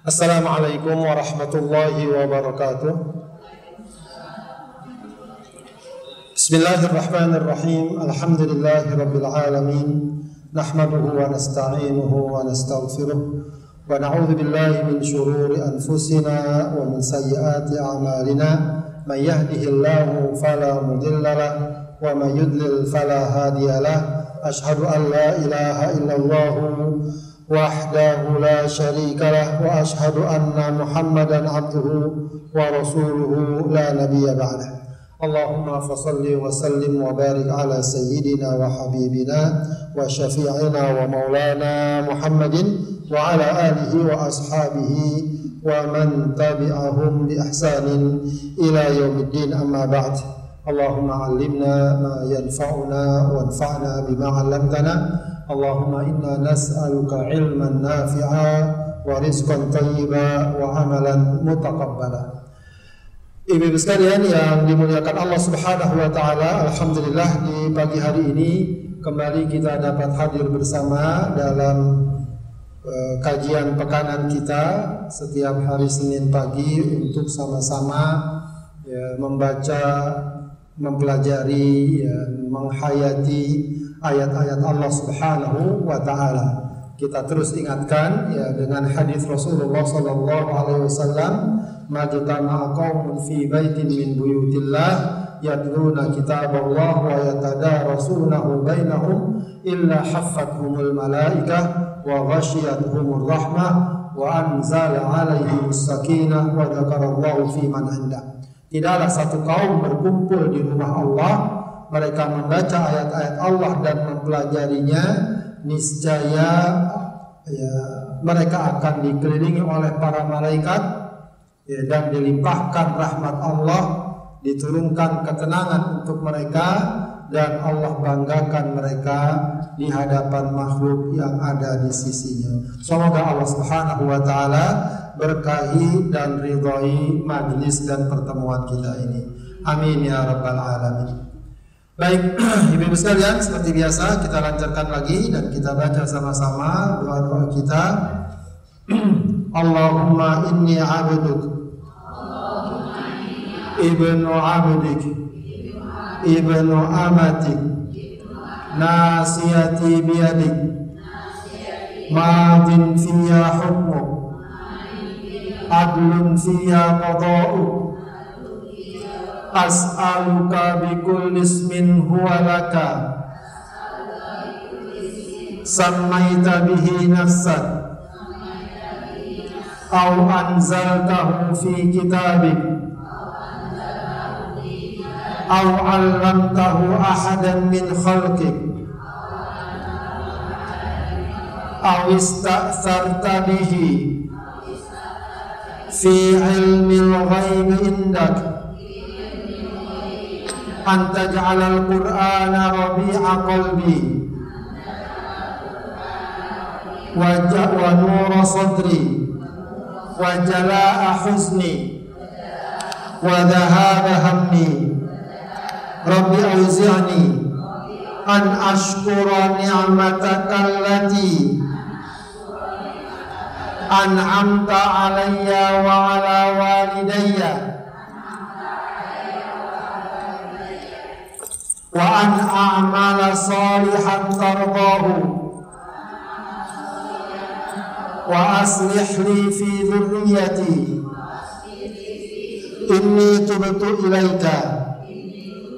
Assalamualaikum warahmatullahi wabarakatuh. Bismillahirrahmanirrahim. Alhamdulillahi rabbil alamin. Nahmaduhu wa nasta'inuhu wa nastaghfiruh wa na'udzu billahi min shururi anfusina wa min sayyiati a'malina. May yahdihillahu fala mudilla lahu wa may yudlil fala hadiya lahu. Asyhadu an la ilaha illallah wahdahu la syarika lah wa ashhadu anna Muhammadan abduhu wa rasuluhu la nabiyya ba'dah. Allahumma fassalli wa sallim wa barik ala sayyidina wa habibina wa syafi'ina wa maulana Muhammadin wa ala alihi wa ashabihi wa man tabi'ahum bi ihsanin ila yaumiddin, amma ba'd. Allahumma 'allimna ma yanfa'una wanfa'na bima 'allamtana. Allahumma inna nas'aluka ilman nafi'a wa rizqan thayyiba wa amalan mutaqabbala. Ibu-ibu sekalian yang dimuliakan Allah Subhanahu wa taala, alhamdulillah di pagi hari ini kembali kita dapat hadir bersama dalam kajian pekanan kita setiap hari Senin pagi untuk sama-sama membaca, mempelajari, menghayati ayat-ayat Allah Subhanahu wa taala. Kita terus ingatkan dengan hadis Rasulullah sallallahu alaihi wasallam, "Majtama'a qaumun fi baitin min buyutillah yatluna kitaballah wa yatadarasunahu bainahum illa haffathumul malaikah wa ghasyiyatuhumur rahmah wa anzala 'alaihimus sakinah wa dzakarallahu fi man 'indah." Tidaklah satu kaum berkumpul di rumah Allah, mereka membaca ayat-ayat Allah dan mempelajarinya, niscaya mereka akan dikelilingi oleh para malaikat dan dilimpahkan rahmat Allah, diturunkan ketenangan untuk mereka, dan Allah banggakan mereka di hadapan makhluk yang ada di sisinya. Semoga Allah Subhanahu wa taala berkahi dan ridhai majlis dan pertemuan kita ini. Amin ya rabbal alamin. Baik, ibu-ibu sekalian, seperti biasa kita lancarkan lagi dan kita baca sama-sama doa-doa kita. Allahumma inni abduk ibnu abdik ibnu amatik nasiyati biyadik madin fiyya hukmuk adlun fiyya qada'uk as'aluka bikulli ismin huwa laka sammaita bihi nafsak aw anzaltahu fi kitabik aw 'allamtahu ahadan min khalqik aw ista'tharta bihi fi 'ilmil ghaibi indak an taj'alal qur'ana rabi'a qalbi wa nura sadri wa jalaa'a huzni wa dhahaba hammi. Rabbi auzi'ni an ashkura ni'mataka allati an'amta 'alayya wa 'ala walidayya wa an a'mala salihan tardahu wa aslih li fi dhurriyyati inni tubtu ilaika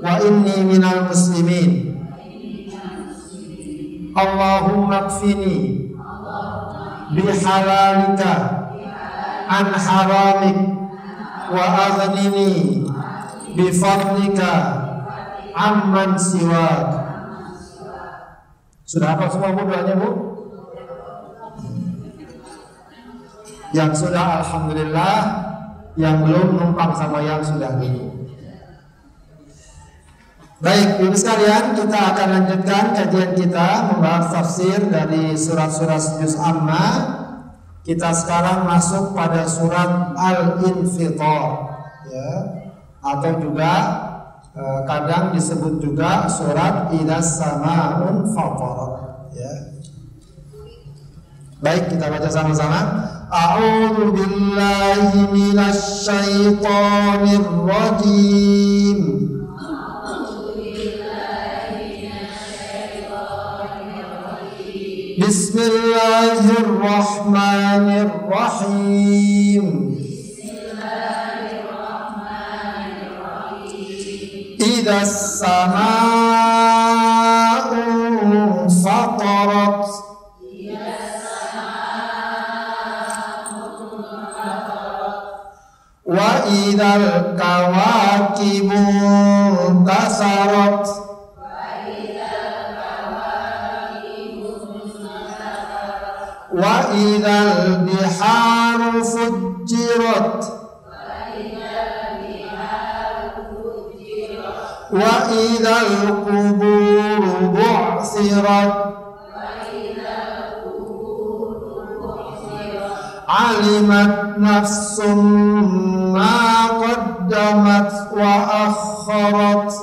wa inni minal muslimin. Allahumma kfini bihalalika an haramik wa aghnini bifadlika amman siwak. Sudah hafal semua bu doanya bu? Yang sudah alhamdulillah, yang belum numpang sama yang sudah dulu. Baik, ibu sekalian, kita akan lanjutkan kajian kita membahas tafsir dari surat-surat juz amma. Kita sekarang masuk pada surat Al-Infitar, ya, atau juga kadang disebut juga surat Idzas Samaa'un Fatarat, ya. Baik, kita baca sama-sama. A'udzu billahi minasy syaithanir rajim. Bismillahirrahmanirrahim. Idzas samaa'u fatarat. Wa idzal kawakibu tasarat. Wa idzal biharu fujjirat. Wa idzal quburu bu'thirat. Alimat nafsum ma qaddamat wa akharat.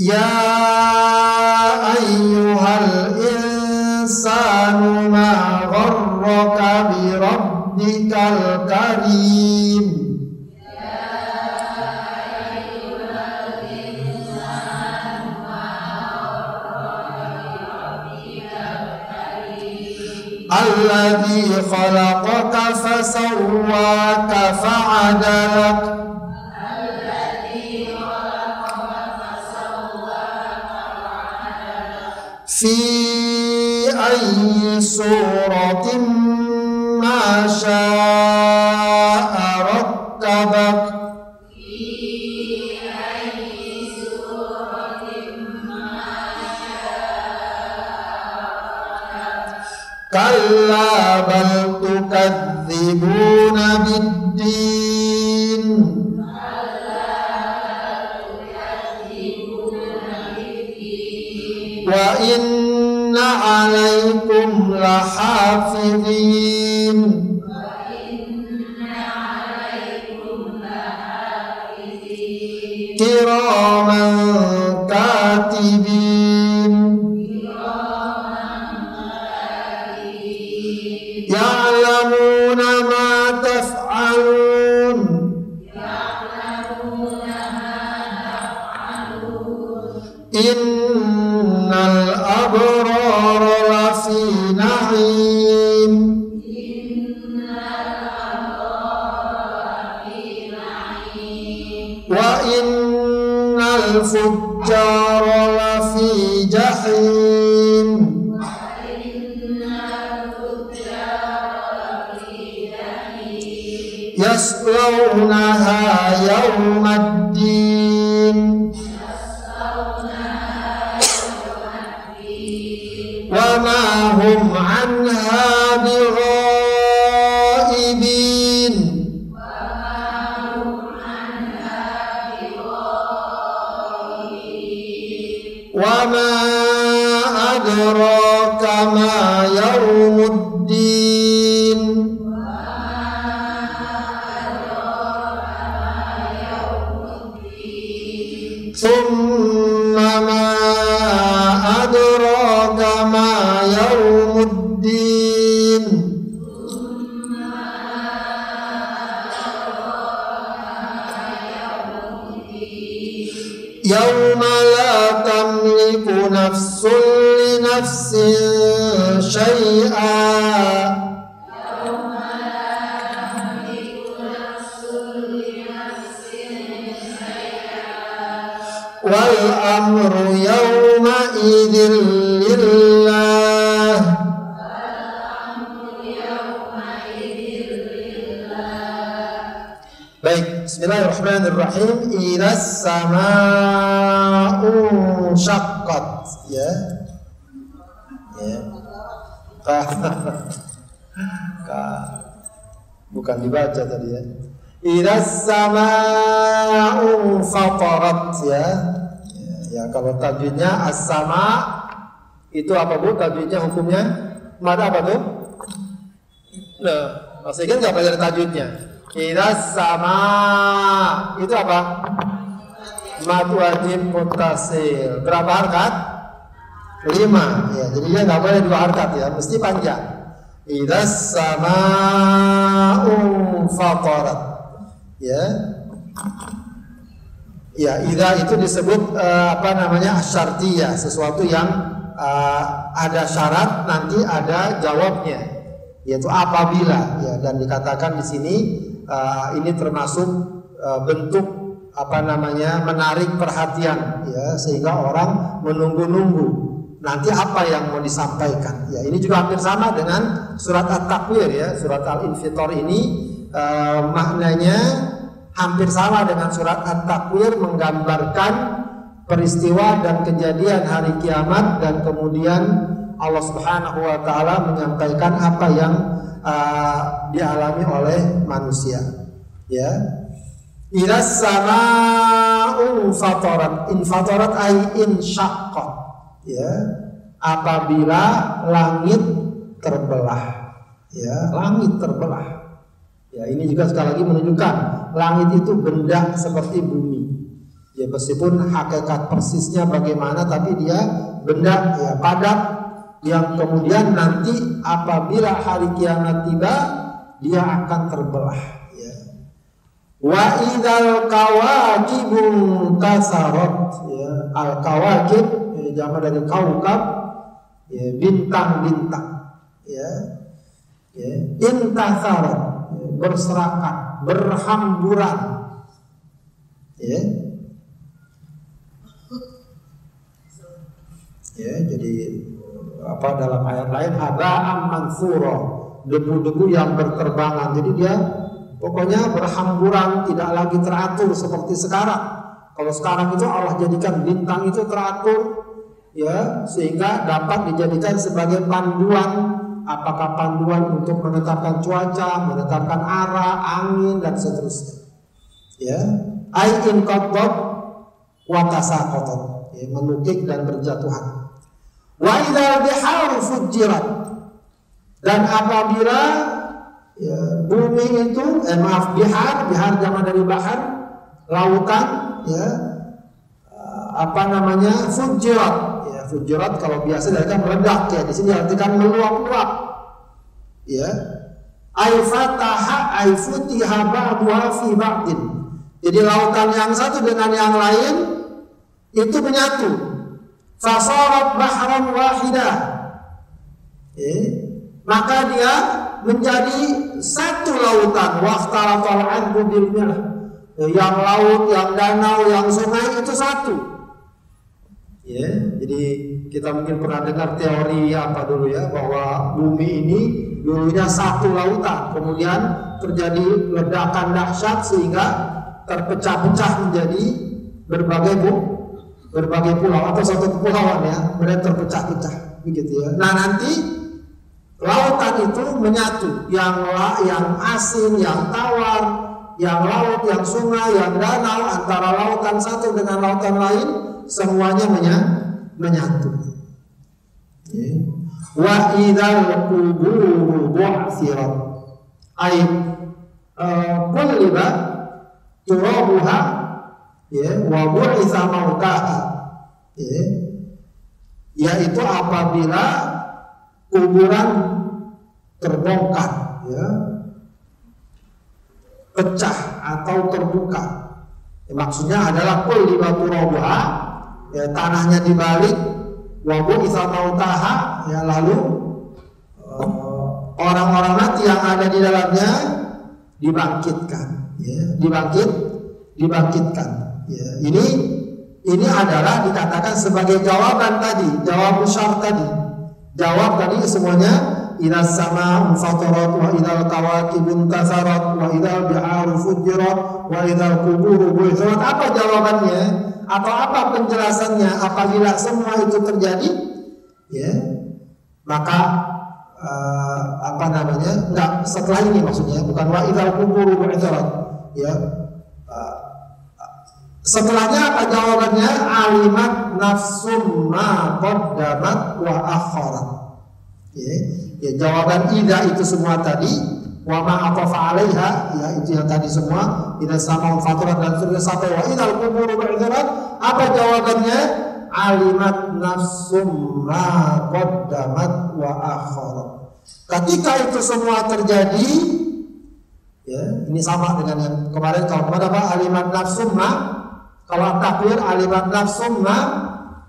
Ya ayyuhal insanu ma gharraka bi rabbikal karim. Alladzi khalaqaka fasawwaka fa'adalak. Fi ayyi suratin ma syaa rakkabak. Kalla bal tukadzibuna biddin. Wa inna alaikum lahafidhin. Kiraman katibin. Ya'lamuna ma taf'alun. Innal abrara lafi na'im. Wa innal fujjara lafi jahim. Yaslawnaha yawmaddin. Wa ma hum anha bighaibin. Wa ma adraka ma yawmuddin. Thumma ma adraka ma yawmuddin. Yawma la tamliku nafsun li nafsin syai'an. Wal amru yawma idzin lillah. Baik, bismillahirrahmanirrahim. Idzas samaa'u syaqqat, ya. Bukan dibaca tadi ya. Idzas samaa'u fatarat, ya. Ya, kalau tajwidnya as-sama itu apa Bu? Tajwidnya hukumnya mad apa tuh? Nah, maksudnya nggak belajar tajwidnya. Idzas sama itu apa? mad wajib muttasil. Berapa harkat? 5. Ya, jadi dia nggak boleh 2 harkat ya, mesti panjang. Idzas samaa'u fatarat. Ya. Ya, idza itu disebut asyartiyah, sesuatu yang ada syarat nanti ada jawabnya, yaitu apabila ya, dan dikatakan di sini ini termasuk bentuk menarik perhatian ya, sehingga orang menunggu-nunggu nanti apa yang mau disampaikan. Ya, ini juga hampir sama dengan surat At-Takwir ya. Surat Al-Infitor ini maknanya hampir sama dengan surat At-Takwir, menggambarkan peristiwa dan kejadian hari kiamat, dan kemudian Allah Subhanahu wa taala menyampaikan apa yang dialami oleh manusia. Ya. Idzas samaa'u fatarat. Infatarat ay insyaqqat. Ya, apabila langit terbelah, ya, langit terbelah. Ya, ini juga sekali lagi menunjukkan langit itu benda seperti bumi. Ya, meskipun hakikat persisnya bagaimana, tapi dia benda ya, padat, yang kemudian nanti apabila hari kiamat tiba dia akan terbelah. Ya. Wa idzal kawakibu tasarat. Ya, al kawakib jamak dari kaukab ya, bintang-bintang ya, ya. Intatharat ya, berserakan, berhamburan ya. Ya, jadi dalam ayat lain haba'an mansura, debu-debu yang berterbangan. Jadi dia pokoknya berhamburan, tidak lagi teratur seperti sekarang. Kalau sekarang itu Allah jadikan bintang itu teratur ya, sehingga dapat dijadikan sebagai panduan, apakah panduan untuk menetapkan cuaca, menetapkan arah, angin, dan seterusnya. Ya, ayin qaddat wa tasaqatat, ya, menukik dan berjatuhan. Wa idzal biharu fujirat, dan apabila ya, bumi itu bihar jamak dari bahar, lautan ya, fujirat. Ya, fujirat kalau biasa dari kan meledak ya, di sini artikan meluap-luap. Ya. Ai fataha ai futiha ba'dha fi ba'din. Jadi lautan yang satu dengan yang lain itu menyatu. Fasarat bahran wahidah. Maka dia menjadi satu lautan. Waqtalatal 'adbu bil milah. Yang laut, yang danau, yang sungai itu satu. Ya, jadi kita mungkin pernah dengar teori dulu ya, bahwa bumi ini dulunya satu lautan, kemudian terjadi ledakan dahsyat sehingga terpecah-pecah menjadi berbagai pulau atau satu kepulauan ya, kemudian terpecah-pecah begitu ya. Nah, nanti lautan itu menyatu, yang asin, yang tawar, yang laut, yang sungai, yang danau, antara lautan satu dengan lautan lain, semuanya menyatu. Wa idzal quburu bu'thirat ay kulliba turabuha ya wa bu'itha mautaha, yaitu apabila kuburan terbongkar ya, pecah atau terbuka. Ya, maksudnya adalah kulliba turabuha ya, tanahnya dibalik, wabu isa mautaha ya, lalu orang-orang mati yang ada di dalamnya dibangkitkan ya, dibangkitkan ya. Ini adalah dikatakan sebagai jawaban tadi, jawab syar tadi. Jawab tadi semuanya idzas samaa'u fatarat wa idzal kawakibu intasarat wa idzal biharu fujirat wa idzal quburu bu'thirat. Apa jawabannya? Atau apa penjelasannya apabila semua itu terjadi? Ya, maka enggak setelah ini maksudnya, bukan wa idzal quburu bu'thirat. Ya, setelahnya apa jawabannya? Alimat nafsum ma qaddamat wa akharat. Ya, jawaban idza itu semua tadi, wa ma atafa 'alaiha, ya itu yang tadi semua, idza sama'u faturat dan seterusnya sampai wa idal quburu bu'thirat. Apa jawabannya? Alimat nafsum ma qaddamat wa akharat. Ketika itu semua terjadi, ya, ini sama dengan yang kemarin. Kalau kemarin apa? Alimat nafsum ma, kalau takbir alimat nafsum ma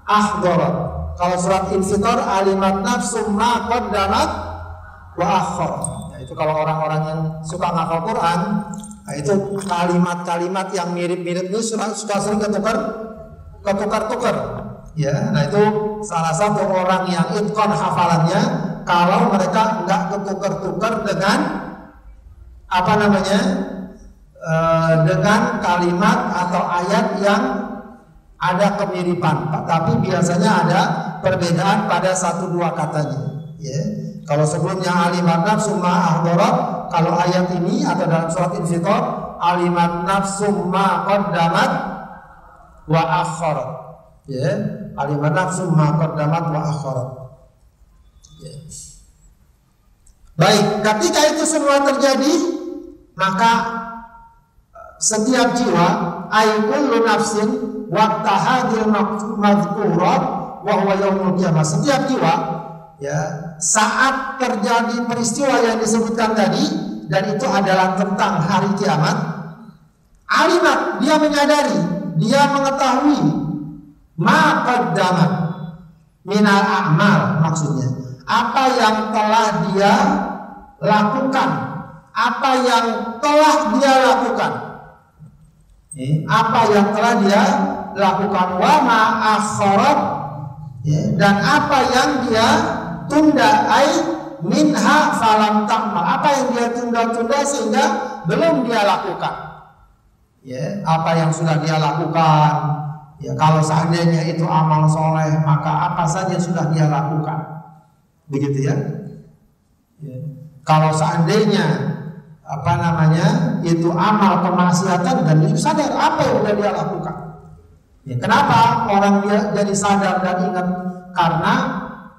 ahdarat. Kalau surat Infitar alimat nafsum ma qaddamat wa akharat. Ya, itu kalau orang-orang yang suka ngafal Quran, nah itu kalimat-kalimat yang mirip-mirip itu suka sering ketukar-tukar. Ya, nah itu salah satu orang yang itqan hafalannya, kalau mereka nggak ketukar-tukar dengan apa namanya, dengan kalimat atau ayat yang ada kemiripan, tapi biasanya ada perbedaan pada 1-2 katanya. Ya, kalau sebelumnya alimat nafsum ma ahdarat, kalau ayat ini atau dalam surat Infitar alimat nafsum ma qaddamat wa akharat. Ya, alimat nafsum ma qaddamat wa akharat. Ya. Baik, ketika itu semua terjadi, maka setiap jiwa kullu nafsin waqta hadil madhkurat wa huwa yaumul qiyamah. Setiap jiwa, ya, saat terjadi peristiwa yang disebutkan tadi, dan itu adalah tentang hari kiamat, alimat, dia menyadari, dia mengetahui ma qaddamat minal a'mal, maksudnya apa yang telah dia lakukan, apa yang telah dia lakukan, apa yang telah dia lakukan, wa ma akharat, dan apa yang dia tunda, ai minha falam ta'mal, apa yang dia tunda-tunda sehingga belum dia lakukan. Ya, apa yang sudah dia lakukan, ya, kalau seandainya itu amal soleh, maka apa saja sudah dia lakukan, begitu ya. Ya. Kalau seandainya apa namanya itu amal kemaksiatan, dan dia sadar apa yang sudah dia lakukan. Ya, kenapa orang dia jadi sadar dan ingat? Karena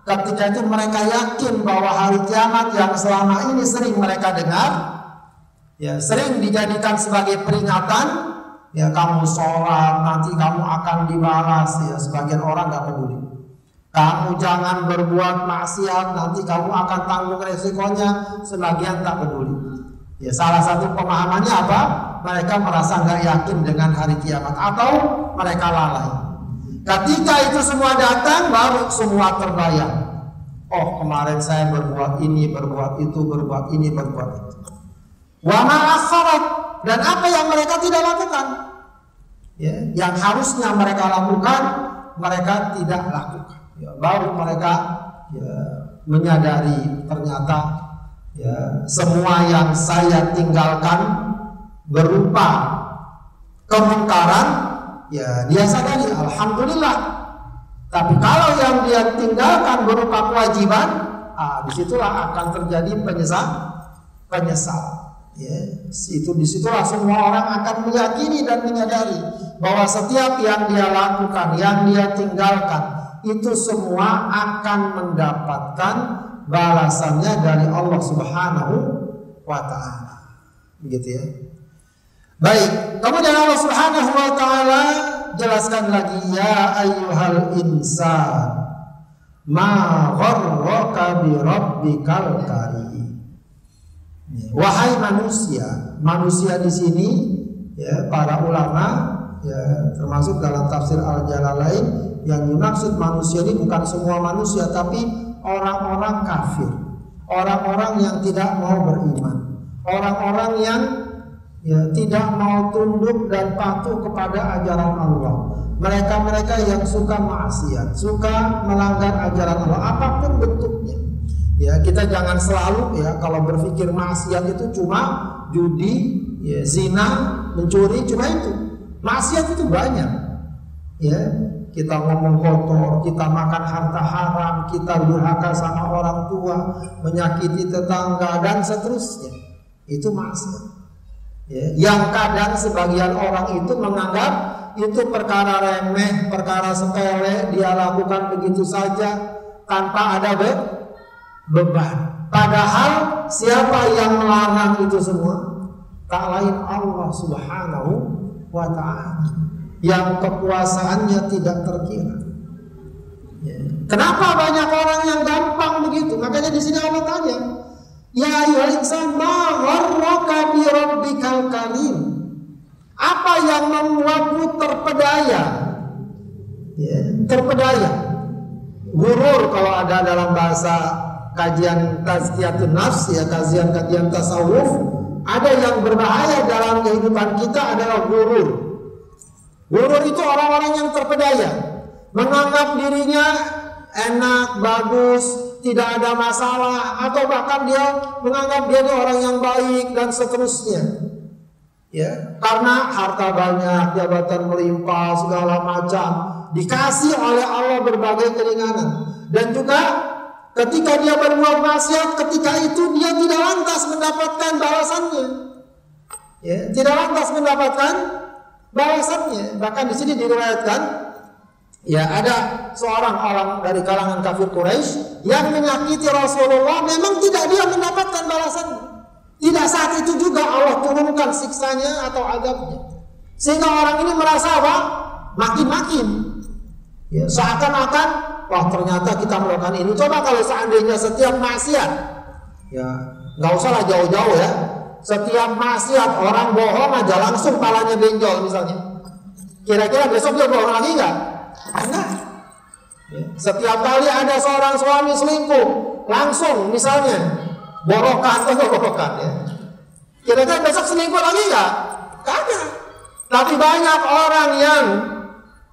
ketika itu mereka yakin bahwa hari kiamat yang selama ini sering mereka dengar, ya, sering dijadikan sebagai peringatan, ya, kamu sholat nanti kamu akan dibalas, ya, sebagian orang nggak peduli. Kamu jangan berbuat maksiat, nanti kamu akan tanggung resikonya, sebagian tak peduli. Ya, salah satu pemahamannya apa? Mereka merasa nggak yakin dengan hari kiamat, atau mereka lalai. Ketika itu semua datang, baru semua terbayang. Oh, kemarin saya berbuat ini, berbuat itu, berbuat ini, berbuat itu. Wa ma akharat, dan apa yang mereka tidak lakukan, ya, yang harusnya mereka lakukan, mereka tidak lakukan. Ya, baru mereka, ya, menyadari ternyata, ya, semua yang saya tinggalkan berupa kemungkaran, ya, dia sadari, alhamdulillah. Tapi kalau yang dia tinggalkan berupa kewajiban, disitulah akan terjadi penyesalan. Ya, disitulah semua orang akan meyakini dan menyadari bahwa setiap yang dia lakukan, yang dia tinggalkan, itu semua akan mendapatkan balasannya dari Allah Subhanahu wa Ta'ala. Begitu ya. Baik, kemudian Allah Subhanahu wa Ta'ala jelaskan lagi, ya ayyuhal insan ma gharraka bi rabbikal karim. Wahai manusia, manusia di sini, ya, para ulama, ya, termasuk dalam tafsir Al-Jalalain, yang dimaksud manusia ini bukan semua manusia, tapi orang-orang kafir, orang-orang yang tidak mau beriman, orang-orang yang, ya, tidak mau tunduk dan patuh kepada ajaran Allah. Mereka-mereka yang suka maksiat, suka melanggar ajaran Allah, apapun bentuknya. Ya, kita jangan selalu, ya, kalau berpikir maksiat itu cuma judi, ya, zina, mencuri, cuma itu. Maksiat itu banyak. Ya, kita ngomong kotor, kita makan harta haram, kita durhaka sama orang tua, menyakiti tetangga, dan seterusnya. Itu maksiat. Ya, yang kadang sebagian orang itu menganggap itu perkara remeh, perkara sepele, dia lakukan begitu saja tanpa ada beban. Padahal siapa yang melarang itu semua? Tak lain Allah Subhanahu wa ta'ala, yang kekuasaannya tidak terkira. Kenapa banyak orang yang gampang begitu? Makanya di sini Allah tanya, ya ayyuhal insan ma gharraka bi rabbikal karim. Apa yang membuatmu terpedaya? Terpedaya. Gurur kalau ada dalam bahasa kajian tazkiyatun nafs, ya, kajian tasawuf. Ada yang berbahaya dalam kehidupan kita adalah gurur. Gurur itu orang-orang yang terpedaya, menganggap dirinya enak, bagus, tidak ada masalah, atau bahkan dia menganggap dia orang yang baik dan seterusnya. Ya, karena harta banyak, jabatan melimpah, segala macam, dikasih oleh Allah berbagai keringanan. Dan juga ketika dia berbuat maksiat, ketika itu dia tidak lantas mendapatkan balasannya. Ya, tidak lantas mendapatkan balasannya. Bahkan di sini diriwayatkan, ya, ada seorang orang dari kalangan kafir Quraisy yang menyakiti Rasulullah, memang tidak dia mendapatkan balasannya. Tidak saat itu juga Allah turunkan siksanya atau azabnya, sehingga orang ini merasa apa? Makin-makin, ya, seakan-akan, wah ternyata kita melakukan ini. Coba kalau seandainya setiap maksiat, ya nggak usah lah jauh-jauh ya, setiap maksiat orang bohong aja langsung palanya benjol misalnya, kira-kira besok dia bohong lagi nggak? Enggak. Ya. Setiap kali ada seorang suami selingkuh, langsung misalnya borokan, ya. Kira-kira besok selingkuh lagi nggak? Kagak. Tapi banyak orang yang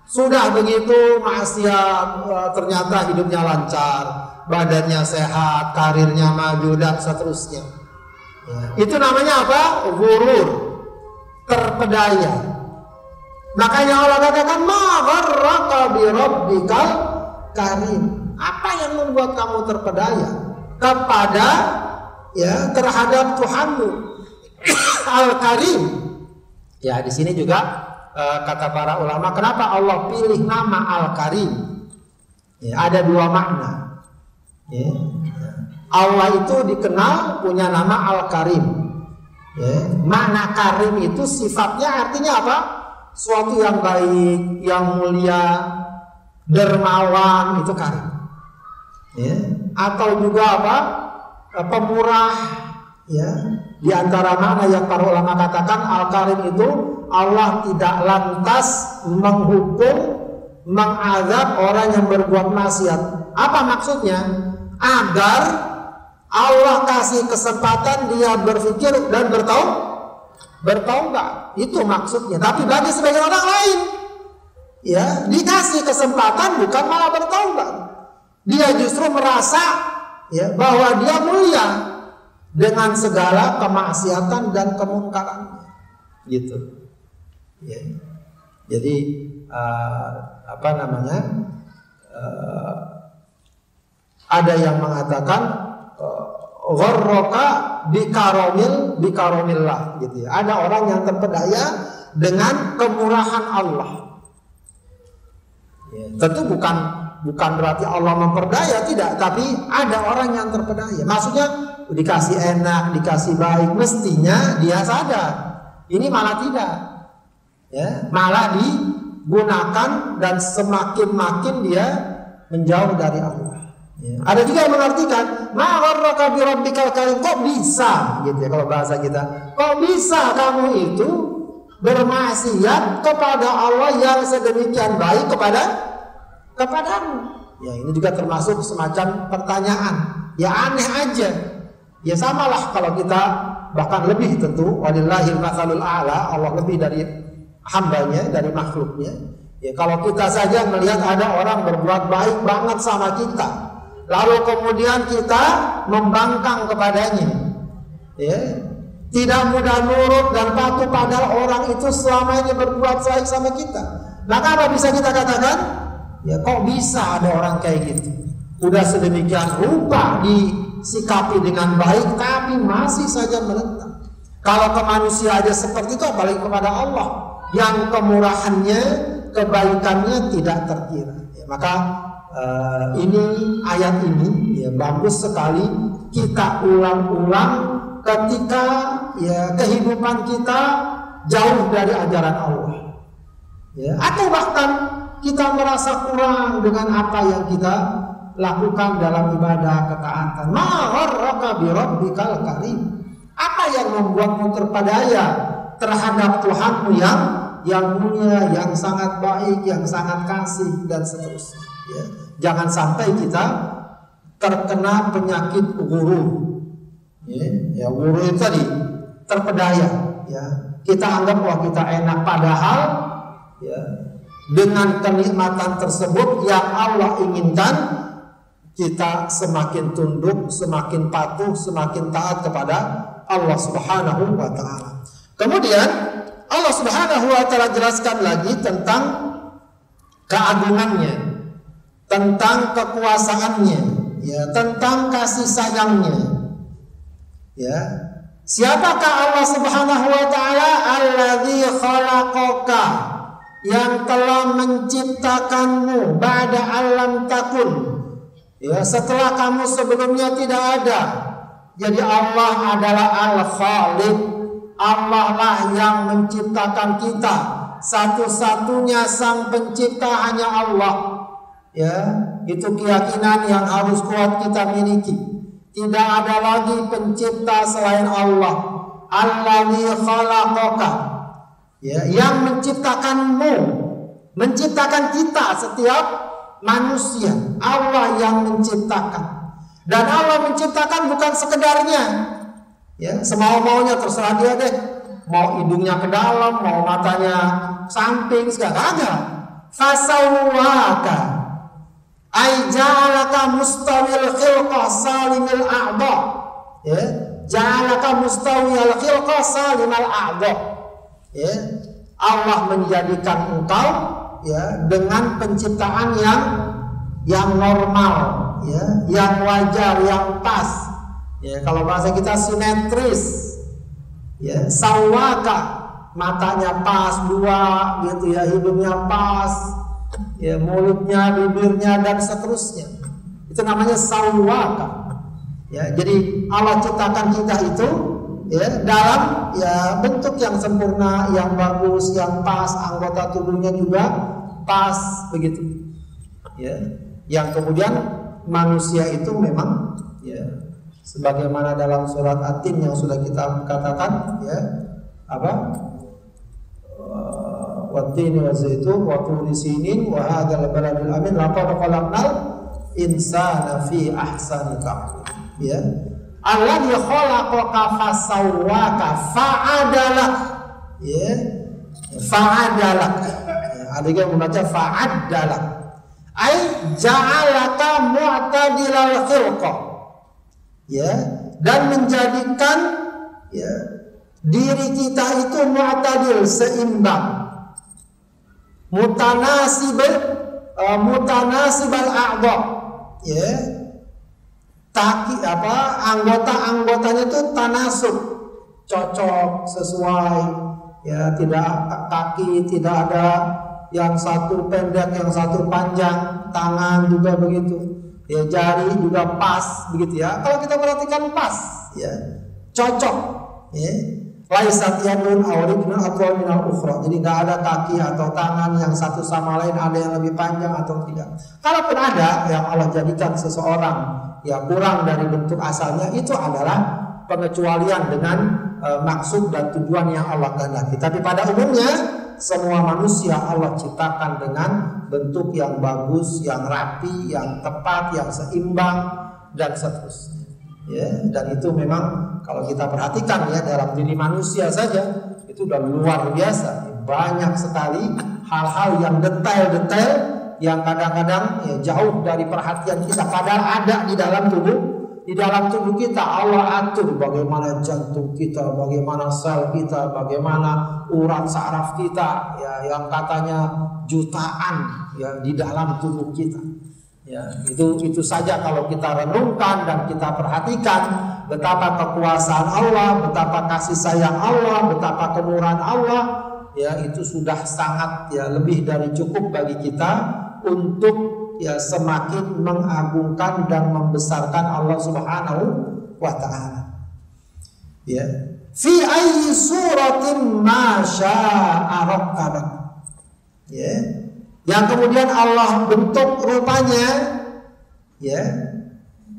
sudah begitu maksiat, ternyata hidupnya lancar, badannya sehat, karirnya maju dan seterusnya. Ya. Itu namanya apa? Gurur, terpedaya. Makanya Allah katakan ma gharraka bi rabbikal karim. Apa yang membuat kamu terpedaya kepada, ya, terhadap Tuhanmu Al-Karim? Ya, di sini juga kata para ulama, kenapa Allah pilih nama Al-Karim? Ya, ada dua makna. Ya. Allah itu dikenal punya nama Al-Karim. Ya. Makna Karim itu sifatnya artinya apa? Suatu yang baik, yang mulia, dermawan, itu karim. Ya. Atau juga apa? Pemurah. Ya. Di antara makna yang para ulama katakan, Al-Karim itu Allah tidak lantas menghukum, mengazab orang yang berbuat maksiat. Apa maksudnya? Agar Allah kasih kesempatan dia berpikir dan bertaubat. Itu maksudnya. Tapi bagi sebagian orang lain, ya, dikasih kesempatan bukan malah bertaubat. Dia justru merasa, ya, bahwa dia mulia dengan segala kemaksiatan dan kemungkaran. Gitu. Ya. Jadi apa namanya? Ada yang mengatakan gharraka bikaromillah, gitu ya. Ada orang yang terpedaya dengan kemurahan Allah. Ya, tentu bukan berarti Allah memperdaya, tidak, tapi ada orang yang terpedaya. Maksudnya dikasih enak, dikasih baik, mestinya dia sadar. Ini malah tidak. Ya, malah digunakan dan semakin dia menjauh dari Allah. Ya. Ada juga yang mengartikan ma gharraka bi rabbikal karim, kok bisa, gitu ya, kalau bahasa kita, kok bisa kamu itu bermaksiat kepada Allah yang sedemikian baik kepadamu. Ya, ini juga termasuk semacam pertanyaan. Ya aneh aja. Ya samalah kalau kita, bahkan lebih tentu, walillahil matsalul a'la, Allah lebih dari hambanya, dari makhluknya. Ya, kalau kita saja melihat ada orang berbuat baik banget sama kita, lalu kemudian kita membangkang kepadanya, ya, tidak mudah nurut dan patuh padahal orang itu selama ini berbuat baik sama kita, maka apa bisa kita katakan? Ya kok bisa ada orang kayak gitu, udah sedemikian rupa disikapi dengan baik tapi masih saja menentang. Kalau ke manusia aja seperti itu, apalagi kepada Allah yang kemurahannya, kebaikannya tidak terkira. Ya, maka ini ayat ini ya bagus sekali kita ulang-ulang ketika ya kehidupan kita jauh dari ajaran Allah. Ya, atau bahkan kita merasa kurang dengan apa yang kita lakukan dalam ibadah ketaatan. Ma gharraka bi rabbikal karim. Apa yang membuatmu terpedaya terhadap Tuhanmu yang mulia, yang sangat baik, yang sangat kasih dan seterusnya. Ya. Jangan sampai kita terkena penyakit ghurur. Ya, ghurur itu tadi terpedaya. Ya. Kita anggap bahwa kita enak, padahal ya, dengan kenikmatan tersebut yang Allah inginkan kita semakin tunduk, semakin patuh, semakin taat kepada Allah Subhanahu wa ta'ala. Kemudian Allah Subhanahu wa ta'ala jelaskan lagi tentang keagungannya, tentang kekuasaannya, ya, tentang kasih sayangnya. Ya. Siapakah Allah Subhanahu wa ta'ala? Alladzi khalaqaka, yang telah menciptakanmu ba'da alam takun. Ya, setelah kamu sebelumnya tidak ada. Jadi Allah adalah Al-Khaliq. Allah lah yang menciptakan kita. Satu-satunya sang pencipta hanya Allah. Ya, itu keyakinan yang harus kuat kita miliki. Tidak ada lagi pencipta selain Allah. Alladzi khalaqaka. Ya, yang menciptakanmu, menciptakan kita setiap manusia. Allah yang menciptakan. Dan Allah menciptakan bukan sekedarnya, ya, semau-maunya, terserah dia deh. Mau hidungnya ke dalam, mau matanya samping, segala. Fasawwaka, ay ja'alaka mustawil khilqa salimil a'dha. Ya, ja'alaka mustawil khilqa salimil a'dha. Ya, Allah menjadikan engkau ya dengan penciptaan yang normal, ya, yang wajar, yang pas. Ya, kalau bahasa kita simetris. Ya, sawaka, matanya pas dua gitu ya, hidungnya pas, ya, mulutnya, bibirnya dan seterusnya. Itu namanya sawaka. Ya, jadi Allah ciptakan kita itu ya dalam ya bentuk yang sempurna, yang bagus, yang pas, anggota tubuhnya juga pas begitu. Ya, yang kemudian manusia itu memang ya sebagaimana dalam surat At-Tin yang sudah kita katakan ya apa wat-tini waz-zaitun wa turi sinin wa hadzal baladil amin laqad khalaqnal insana fi ahsani taqwim. Ya, alladzi khalaqaka fasawwaka fa'adalak. Ya, fa'adalak. Ya, ada yang membaca fa'adalak. Ai ja'alaka mu'tadilal khilqa. Ya, dan menjadikan ya diri kita itu mu'tadil, seimbang. Mutanasibal a'dha. Ya. Anggota-anggotanya itu tanasub, cocok, sesuai. Ya, tidak kaki tidak ada yang satu pendek, yang satu panjang, tangan juga begitu. Ya, jari juga pas begitu ya. Kalau kita perhatikan pas, ya, cocok. Ya. Laisat yadun awrijna atau minal ukhra. Jadi enggak ada kaki atau tangan yang satu sama lain ada yang lebih panjang atau tidak. Kalaupun ada yang Allah jadikan seseorang ya kurang dari bentuk asalnya, itu adalah pengecualian dengan maksud dan tujuan yang Allah kehendaki. Tapi pada umumnya semua manusia Allah ciptakan dengan bentuk yang bagus, yang rapi, yang tepat, yang seimbang dan seterusnya. Ya, dan itu memang kalau kita perhatikan ya dalam diri manusia saja itu udah luar biasa. Banyak sekali hal-hal yang detail-detail yang kadang-kadang ya, jauh dari perhatian kita, padahal ada di dalam tubuh kita. Allah atur bagaimana jantung kita, bagaimana sel kita, bagaimana urat saraf kita, ya, yang katanya jutaan ya di dalam tubuh kita. Ya, itu saja kalau kita renungkan dan kita perhatikan betapa kekuasaan Allah, betapa kasih sayang Allah, betapa kemurahan Allah, ya itu sudah sangat ya lebih dari cukup bagi kita untuk ya semakin mengagungkan dan membesarkan Allah Subhanahu wa taala. Ya. Fi ayyi suratin ma syaa rakkabak. Ya. Yang kemudian Allah bentuk rupanya ya.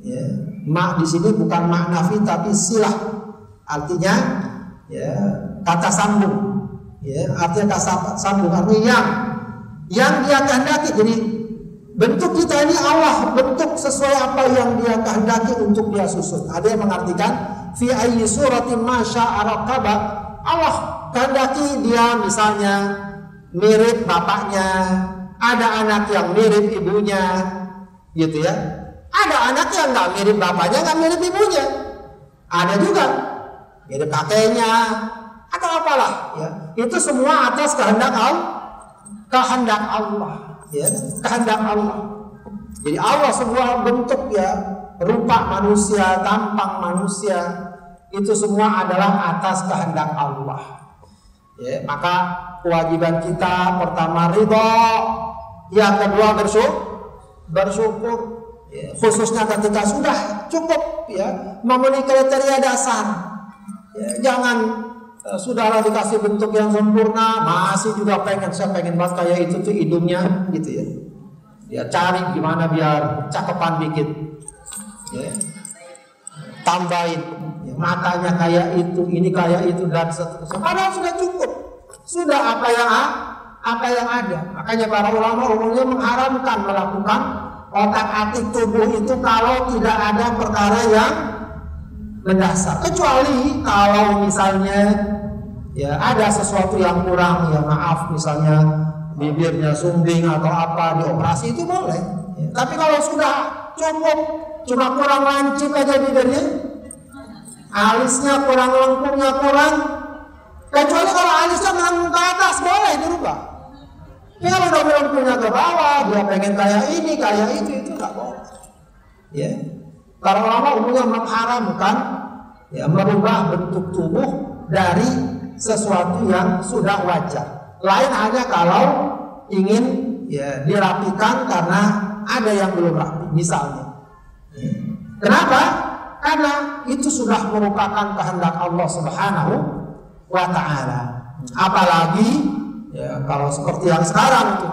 Ya. Ma di sini bukan mak nafi tapi silah. Artinya ya kata sambung. Ya, artinya kata sambung artinya yang dia kehendaki. Jadi bentuk kita ini Allah bentuk sesuai apa yang dia kehendaki untuk dia susun. Ada yang mengartikan fi ayyi suratin ma syaa rakkaba. Allah kehendaki dia misalnya mirip bapaknya, ada anak yang mirip ibunya, gitu ya. Ada anak yang nggak mirip bapaknya, nggak mirip ibunya. Ada juga mirip kakeknya atau apalah. Ya. Itu semua atas kehendak Allah. Kehendak Allah, ya, kehendak Allah. Jadi Allah semua bentuk ya, rupa manusia, tampang manusia, itu semua adalah atas kehendak Allah. Ya, maka kewajiban kita pertama ridho, yang kedua bersyukur. Ya, khususnya ketika sudah cukup ya memenuhi kriteria dasar. Ya, jangan sudahlah dikasih bentuk yang sempurna masih juga saya pengen banget kayak itu tuh hidungnya gitu ya. Ya cari gimana biar cakepan dikit. Ya. Tambahin ya, matanya kayak itu, ini kayak itu dan seterusnya. Padahal sudah cukup. Sudah apa yang ada. Makanya para ulama umumnya mengharamkan melakukan otak-atik tubuh itu kalau tidak ada perkara yang mendasar, kecuali kalau misalnya ya ada sesuatu yang kurang, ya maaf misalnya bibirnya sumbing atau apa dioperasi itu boleh ya. Tapi kalau sudah cukup cuma kurang lancip aja bibirnya, alisnya kurang, lengkungnya kurang, kecuali kalau alisnya menanggung ke atas boleh dirubah. Tapi kalau udah melengkungnya ke bawah, dia pengen kayak ini, kayak itu nggak boleh. Ya, para ulama umumnya mengharamkan ya merubah bentuk tubuh dari sesuatu yang sudah wajar. Lain hanya kalau ingin ya dirapikan karena ada yang belum rapi, misalnya. Kenapa? Karena itu sudah merupakan kehendak Allah Subhanahu wa taala. Apalagi ya kalau seperti yang sekarang itu,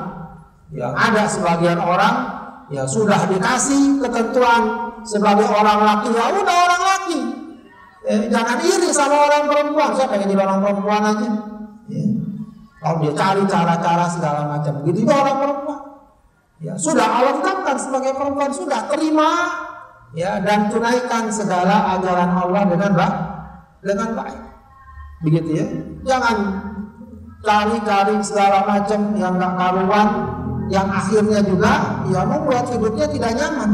yang ada sebagian orang ya sudah dikasih ketentuan sebagai orang laki, ya udah orang laki. Jangan iri sama orang perempuan. Saya pengen jadi orang perempuan aja. Ya. Kalau dia cari cara-cara segala macam, begitu juga orang perempuan. Ya sudah Allah tetapkan sebagai perempuan, sudah terima ya dan tunaikan segala ajaran Allah dengan baik. Begitu ya. Jangan cari-cari segala macam yang nggak karuan, yang akhirnya juga ya membuat hidupnya tidak nyaman.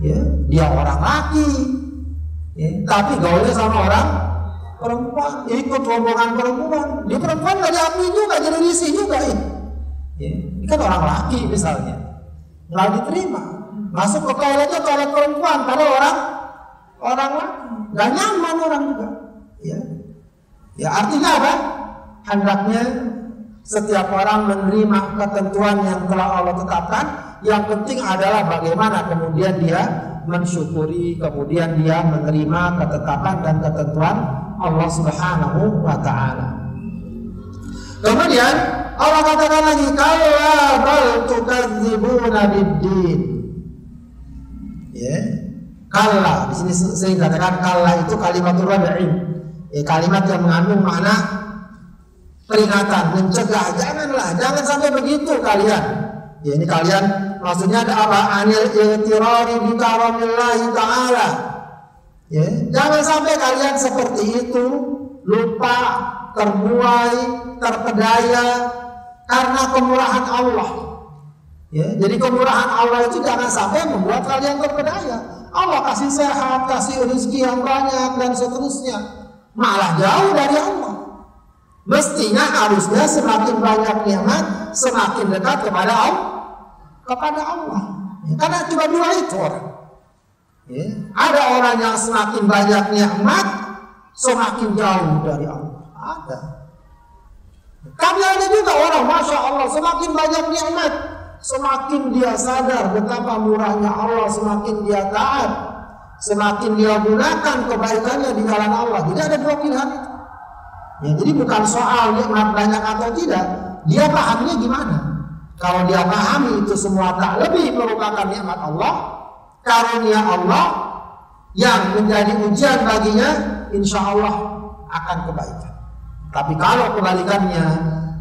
Ya, dia orang laki, ya, tapi gaulnya sama orang perempuan, ikut rombongan perempuan. Di perempuan nggak diakui juga, jadi risih juga ya. Ini kan orang laki misalnya, nggak diterima. Masuk ke toiletnya toilet perempuan, kalau orang laki, nggak nyaman orang juga. Ya artinya apa? Hendaknya setiap orang menerima ketentuan yang telah Allah tetapkan. Yang penting adalah bagaimana kemudian dia mensyukuri, kemudian dia menerima ketetapan dan ketentuan Allah Subhanahu wa taala. Kemudian Allah katakan lagi, kalla bal tukadzibuna biddin. Ya. Kalla, di sini sering katakan kalla itu kalimatul rad'in. Kalimat yang mengandung makna peringatan, mencegah, jangan sampai begitu kalian. Ya, ini kalian maksudnya ada apa? Anil i'tirari bi karamillahi ta'ala. Ya, jangan sampai kalian seperti itu, lupa, terbuai, terpedaya karena kemurahan Allah. Ya, jadi kemurahan Allah itu jangan sampai membuat kalian terpedaya. Allah kasih sehat, kasih rezeki yang banyak dan seterusnya, malah jauh dari Allah. Mestinya harusnya semakin banyak nikmat, semakin dekat kepada Allah. Ya, karena cuma dua itu orang. Ya, ada orang yang semakin banyak nikmat, semakin jauh dari Allah. Ada. Tapi ada juga orang, masya Allah, semakin banyak nikmat, semakin dia sadar betapa murahnya Allah, semakin dia taat, semakin dia gunakan kebaikannya di jalan Allah. Jadi ada dua pilihan itu. Ya, jadi bukan soal nikmat banyak atau tidak, dia pahamnya gimana. Kalau dia pahami itu semua tak lebih merupakan nikmat Allah, karunia Allah yang menjadi ujian baginya, insya Allah akan kebaikan. Tapi kalau kebalikannya,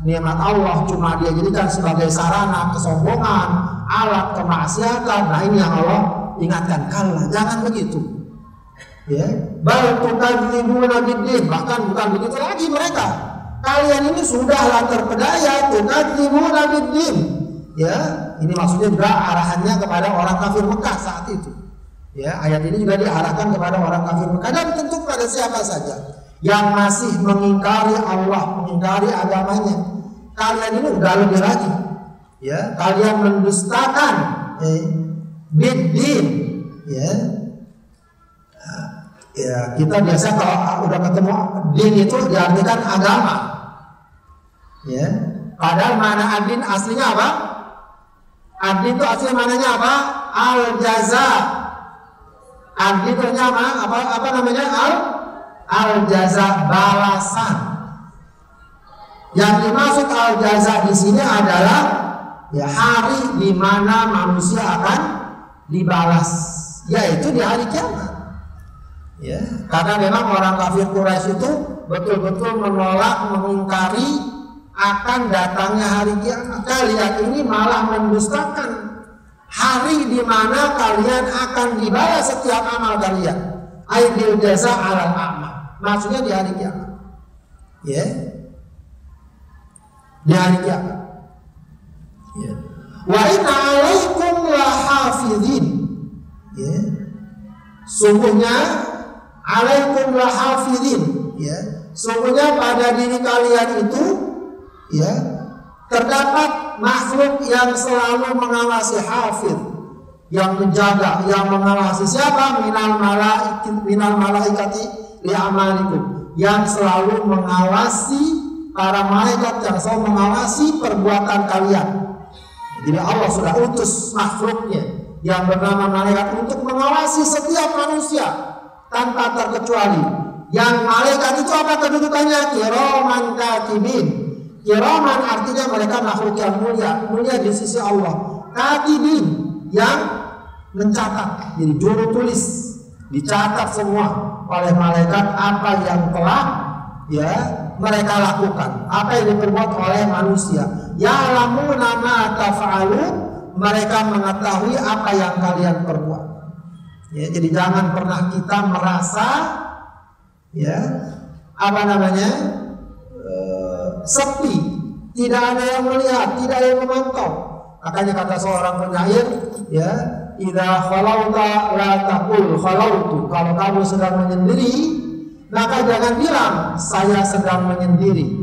nikmat Allah cuma dia jadikan sebagai sarana kesombongan, alat kemaksiatan, nah ini yang Allah ingatkan, kalah, jangan begitu. Ya, bal tukadzibuna biddin, bahkan bukan begitu lagi mereka. Kalian ini sudahlah terpedaya, tukadzibuna biddin. Ya, ini maksudnya juga arahannya kepada orang kafir Mekah saat itu. Ya, ayat ini juga diarahkan kepada orang kafir Mekah dan tentu pada siapa saja yang masih mengingkari Allah, mengingkari agamanya. Kalian ini udah lebih lagi. Ya, kalian mendustakan biddin. Ya. Ya, kita biasa kalau udah ketemu din itu diartikan agama. Ya. Padahal mana ad-din aslinya apa? Ad-din itu aslinya mananya apa? Al-jaza. Ad-din itu apa namanya? Al-jaza, balasan. Yang dimaksud al-jaza di sini adalah ya hari di mana manusia akan dibalas, yaitu di hari kiamat. Ya, karena memang orang kafir Quraisy itu betul-betul menolak, mengingkari akan datangnya hari kiamat. Kalian ini malah mendustakan hari di mana kalian akan dibalas setiap amal kalian. Aidil jaza alal amal. Maksudnya di hari kiamat. Ya. Di hari kiamat. Ya. Wa inna alaikum lahafidhin. Ya. Sungguhnya alaikum lahafidhin, ya. Sungguhnya pada diri kalian itu, ya, terdapat makhluk yang selalu mengawasi, hafid, yang menjaga, yang mengawasi. Siapa? Minal malaikati li amalikum, yang selalu mengawasi, para malaikat yang selalu mengawasi perbuatan kalian. Jadi Allah sudah utus makhluknya yang bernama malaikat untuk mengawasi setiap manusia tanpa terkecuali. Yang malaikat itu apa kedudukannya? Kiraman katibin. Kiraman artinya mereka makhluk yang mulia, mulia di sisi Allah. Katibin yang mencatat, jadi juru tulis, dicatat semua oleh malaikat apa yang telah ya mereka lakukan, apa yang diperbuat oleh manusia. Ya'lamuna ma taf'alun, mereka mengetahui apa yang kalian perbuat. Ya, jadi jangan pernah kita merasa ya apa namanya sepi, tidak ada yang melihat, tidak ada yang memantau. Makanya kata seorang penyair, ya, idza khalauta la taqul khalautu. Kalau kamu sedang menyendiri, maka jangan bilang saya sedang menyendiri.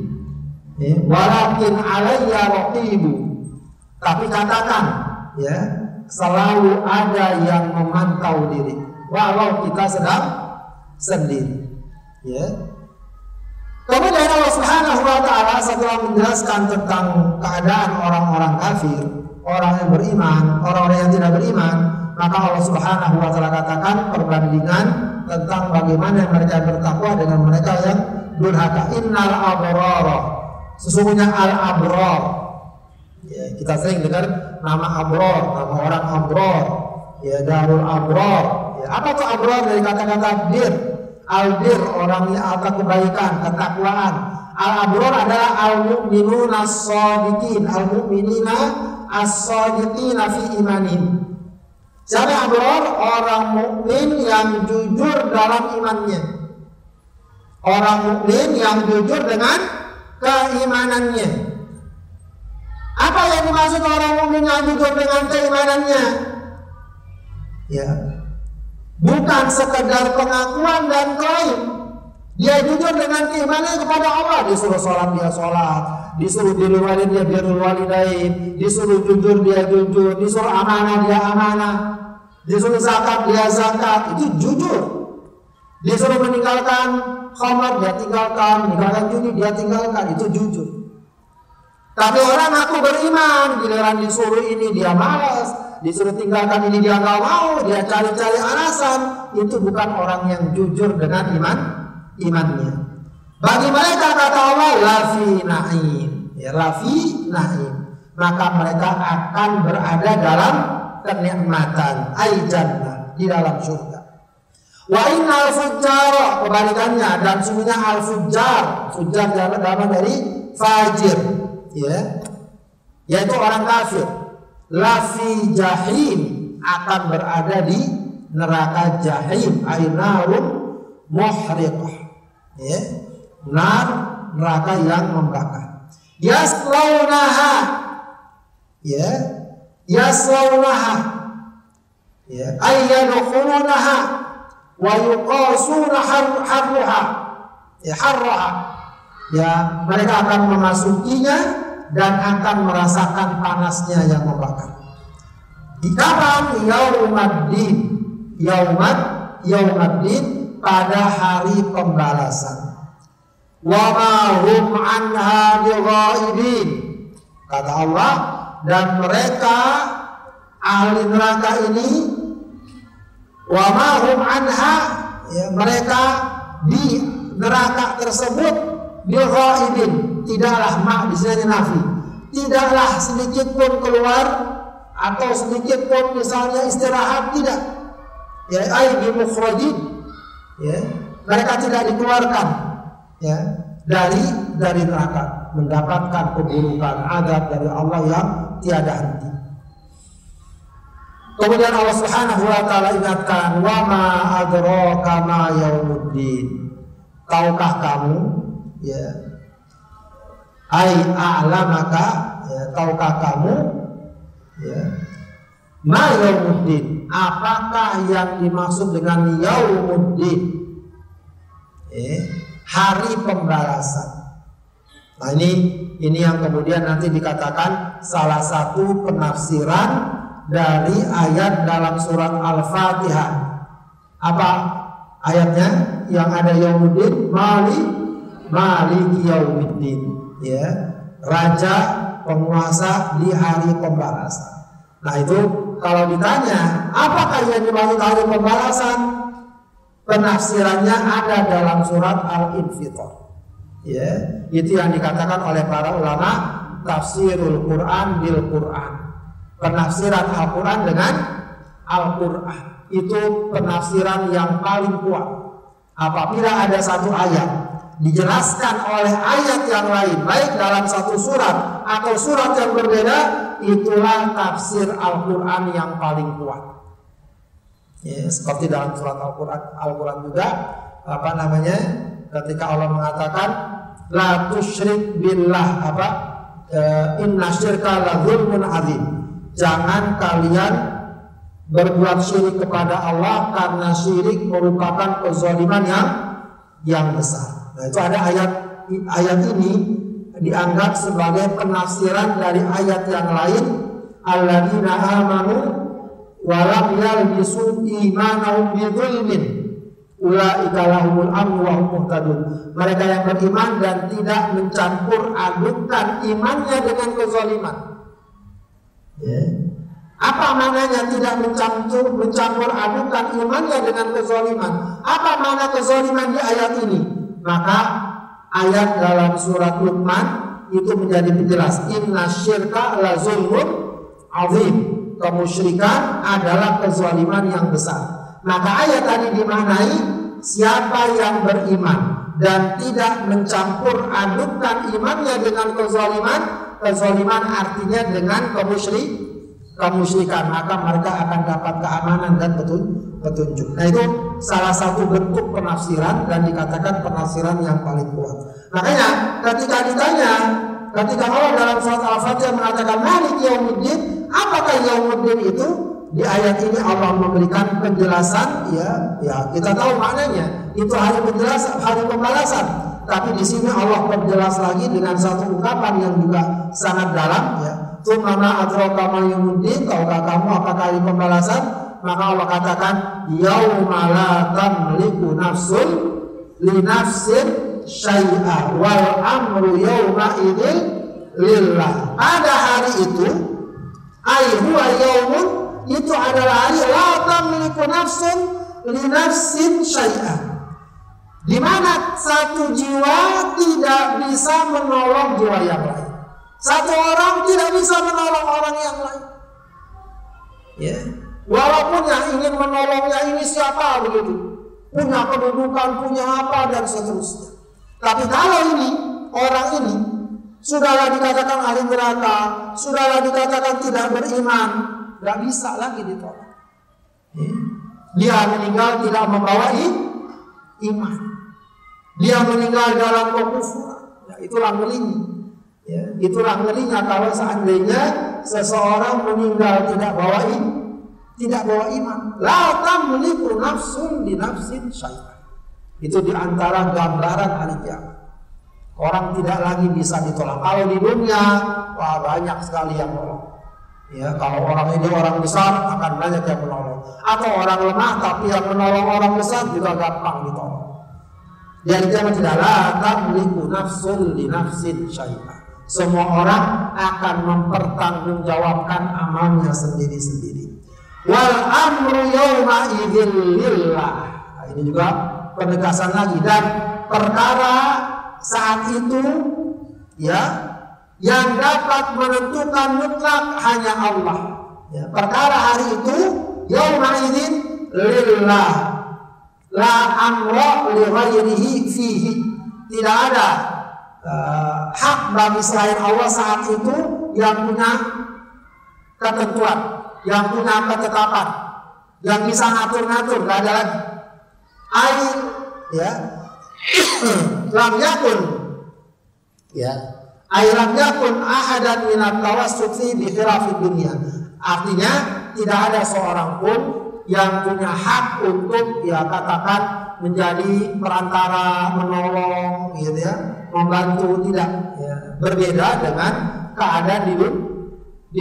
Walakin alayya raqibu. Tapi katakan, ya, selalu ada yang memantau diri walau kita sedang sendiri. Ya. Kemudian Allah Subhanahu wa taala setelah menjelaskan tentang keadaan orang-orang kafir, orang yang beriman, orang-orang yang tidak beriman, maka Allah Subhanahu wa taala katakan perbandingan tentang bagaimana mereka bertakwa dengan mereka yang durhaka. Innal abrara, sesungguhnya al-abrar. Ya, kita sering dengar nama abrar, nama orang abrar, ya, darul abrar. Ya, apa tuh abrar dari kata-kata bir? Al-bir, orang yang atas kebaikan, ketakwaan. Al-abrar adalah al-mu'minuna as-sadiqin, al-mu'minina as-sadiqina fi imanihim. Siapa abrar? Orang mukmin yang jujur dalam imannya. Orang mukmin yang jujur dengan keimanannya. Apa yang dimaksud orang mukmin yang jujur dengan keimanannya? Ya, bukan sekedar pengakuan dan klaim. Dia jujur dengan keimanannya kepada Allah. Disuruh sholat dia sholat, disuruh birrul walidain dia birrul walidain, disuruh jujur dia jujur, disuruh amanah dia amanah, disuruh zakat dia zakat. Itu jujur. Disuruh meninggalkan khamar dia tinggalkan, meninggalkan judi dia tinggalkan. Itu jujur. Tapi orang ngaku beriman, giliran disuruh ini dia malas, disuruh tinggalkan ini dia nggak mau, dia cari-cari alasan. Itu bukan orang yang jujur dengan imannya. Bagi mereka kata Allah, lafi na'im, ya, lafi na'im. Maka mereka akan berada dalam kenikmatan, ay jannah, di dalam surga. Wa innal fujjara, kebalikannya, dan sungguhnya al fujjar, fujjar dalam dari fajir, ya, yaitu orang kafir, lafi jahim, akan berada di neraka jahim, ay narun muhriqah, ya, neraka yang membakar. Yaslaunaha, ya, yaslaunaha, ya, ay yadkhulunaha wa yuqasuna harruha, ya, harraha, ya, mereka akan memasukinya dan akan merasakan panasnya yang membakar. Di kapan? Yaumaddin, yaumaddin, pada hari pembalasan. Wa ma hum anha bighaibin, kata Allah, dan mereka ahli neraka ini, wa ma hum anha, ya, mereka di neraka tersebut bighaibin, tidaklah, mak di sini nafi, tidaklah sedikit pun keluar atau sedikit pun misalnya istirahat, tidak, ya, ay bi mukhrajin, ya, mereka tidak dikeluarkan, ya, dari neraka, mendapatkan keburukan azab dari Allah yang tiada henti. Kemudian Allah Subhanahu wa taala ingatkan, wa ma adraka ma yaumuddin, tahukah kamu, ya, ai a'lamaka, ya, tahukah kamu, ya, ma yaumuddin, apakah yang dimaksud dengan yaumuddin, hari pembalasan. Nah, ini yang kemudian nanti dikatakan salah satu penafsiran dari ayat dalam surat Al-Fatihah. Apa ayatnya? Yang ada yaumuddin, maliki yaumiddin, ya, raja penguasa di hari pembalasan. Nah, itu kalau ditanya apakah yang dimaksud hari pembalasan, penafsirannya ada dalam surat Al-Infitar. Ya, itu yang dikatakan oleh para ulama tafsirul Quran bil Quran. Penafsiran Al-Quran dengan Al-Quran itu penafsiran yang paling kuat. Apabila ada satu ayat dijelaskan oleh ayat yang lain, baik dalam satu surat atau surat yang berbeda, itulah tafsir Al-Quran yang paling kuat. Ya, seperti dalam surat Al-Quran juga, apa namanya, ketika Allah mengatakan la tusyrik billah, inna syirka la dzulmun adzim, jangan kalian berbuat syirik kepada Allah karena syirik merupakan kezaliman yang besar. Nah, itu ada ayat ini dianggap sebagai penafsiran dari ayat yang lain, alladzina amanu wa lam yalbisu imanahum bidzulmin ulaika lahumul amnu wa hum muhtadun. Mereka yang beriman dan tidak mencampur adukan imannya dengan kezaliman. Ya. Apa maknanya tidak mencampur adukan imannya dengan kezaliman? Apa makna kezaliman di ayat ini? Maka ayat dalam surat Luqman itu menjadi penjelas, inna syirka la zulmun azim, kemusyrikan adalah kezaliman yang besar. Maka ayat tadi dimaknai siapa yang beriman dan tidak mencampur adukan imannya dengan kezaliman, kezaliman artinya dengan kemusyrikan, maka mereka akan dapat keamanan dan petunjuk. Nah, itu salah satu bentuk penafsiran dan dikatakan penafsiran yang paling kuat. Makanya ketika ditanya, ketika Allah dalam surat Al-Fatihah mengatakan maliki yaumiddin, apakah yaumuddin itu? Di ayat ini Allah memberikan penjelasan, ya kita tahu maknanya, itu hari penjelasan, hari pembalasan. Tapi di sini Allah perjelas lagi dengan satu ungkapan yang juga sangat dalam, ya. Tsumma adraka ma yaumuddin, tahukah kamu apakah hari pembalasan? Maka Allah katakan yauma la tamliku nafsun li nafsin syai'a wal amru yauma idzil lillah. Pada hari itu, huwa yaumun, itu adalah hari la tamliku nafsun li nafsin syai'an, di mana satu jiwa tidak bisa menolong jiwa yang lain. Satu orang tidak bisa menolong orang yang lain. Ya. Walaupun yang ingin menolongnya ini siapa begitu, punya kedudukan, punya apa dan seterusnya. Tapi kalau ini orang ini sudahlah dikatakan ahli neraka, sudahlah dikatakan tidak beriman, nggak bisa lagi ditolong. Dia meninggal tidak membawa iman. Dia meninggal dalam kekufuran. Ya, itulah ngerinya. Ya, itulah ngerinya kalau seandainya seseorang meninggal tidak bawa iman. La tamliku nafsun li nafsin syai'an. Itu diantara gambaran hari kiamat. Orang tidak lagi bisa ditolong. Kalau di dunia, wah banyak sekali yang menolong. Ya, kalau orang ini orang besar akan banyak yang menolong. Atau orang lemah tapi yang menolong orang besar juga gampang ditolong. Jadi jangan tidak la tamliku nafsun li nafsin syai'an. Semua orang akan mempertanggungjawabkan amalnya sendiri-sendiri. Wal amru yawma idzin lillah. Nah, ini juga penegasan lagi, dan perkara saat itu ya yang dapat menentukan mutlak hanya Allah. Ya, perkara hari itu yawma idzin lillah. La amra li ghairihi fihi. Tidak ada hak bagi selain Allah saat itu yang punya ketentuan, yang punya ketetapan, yang bisa ngatur-ngatur, nggak ada lagi. Lam yakun ahadan minat tawassuti bi khilafid dunya. Artinya tidak ada seorang pun yang punya hak untuk katakan menjadi perantara, menolong, gitu ya, membantu, tidak. Ya. Berbeda dengan keadaan di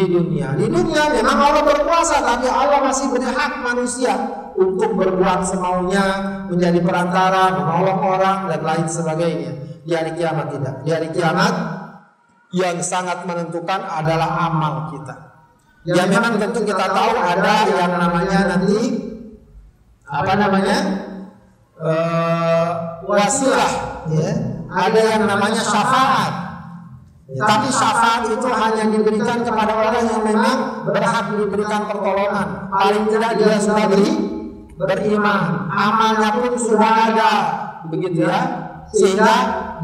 dunia. Di dunia memang Allah berkuasa, tapi Allah masih beri hak manusia untuk berbuat semaunya, menjadi perantara, menolong orang dan lain sebagainya. Di hari kiamat tidak. Di hari kiamat yang sangat menentukan adalah amal kita. Ya memang tentu kita tahu ada yang namanya nanti wasilah, ya. Ada yang namanya syafaat. Tapi syafaat itu hanya diberikan kepada orang yang memang berhak diberikan pertolongan. Paling tidak dia sudah beriman, amalnya pun sudah ada, begitu ya, sehingga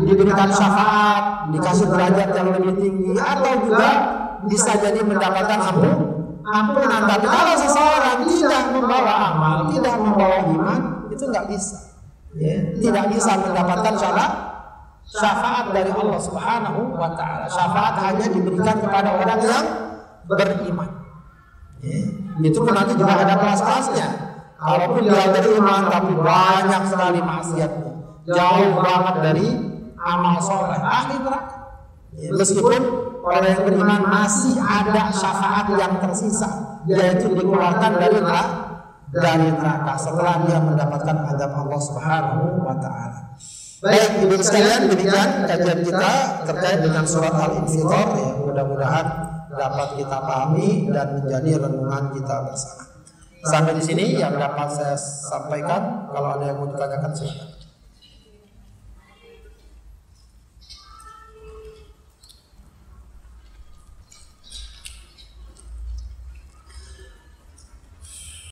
diberikan syafaat, dikasih derajat yang lebih tinggi, atau juga bisa jadi mendapatkan ampunan. Tapi kalau seseorang tidak membawa amal, tidak membawa iman, itu nggak bisa, ya. Tidak bisa mendapatkan syafaat dari Allah Subhanahu wa Ta'ala. Syafaat hanya diberikan kepada orang yang beriman, ya. Itu nanti juga ada kelas-kelasnya. Kalaupun dia beriman tapi banyak sekali maksiatnya, jauh banget dari amal soleh, ahli neraka. Ya, meskipun orang yang beriman masih ada syafaat yang tersisa, yaitu dikeluarkan dari neraka setelah dia mendapatkan azab Allah Subhanahu wa Ta'ala. Baik, ibu sekalian, demikian kajian kita terkait dengan surat Al-Infitor, ya, mudah-mudahan dapat kita pahami dan menjadi renungan kita bersama. Sampai di sini yang dapat saya sampaikan. Kalau ada yang mau ditanyakan silakan.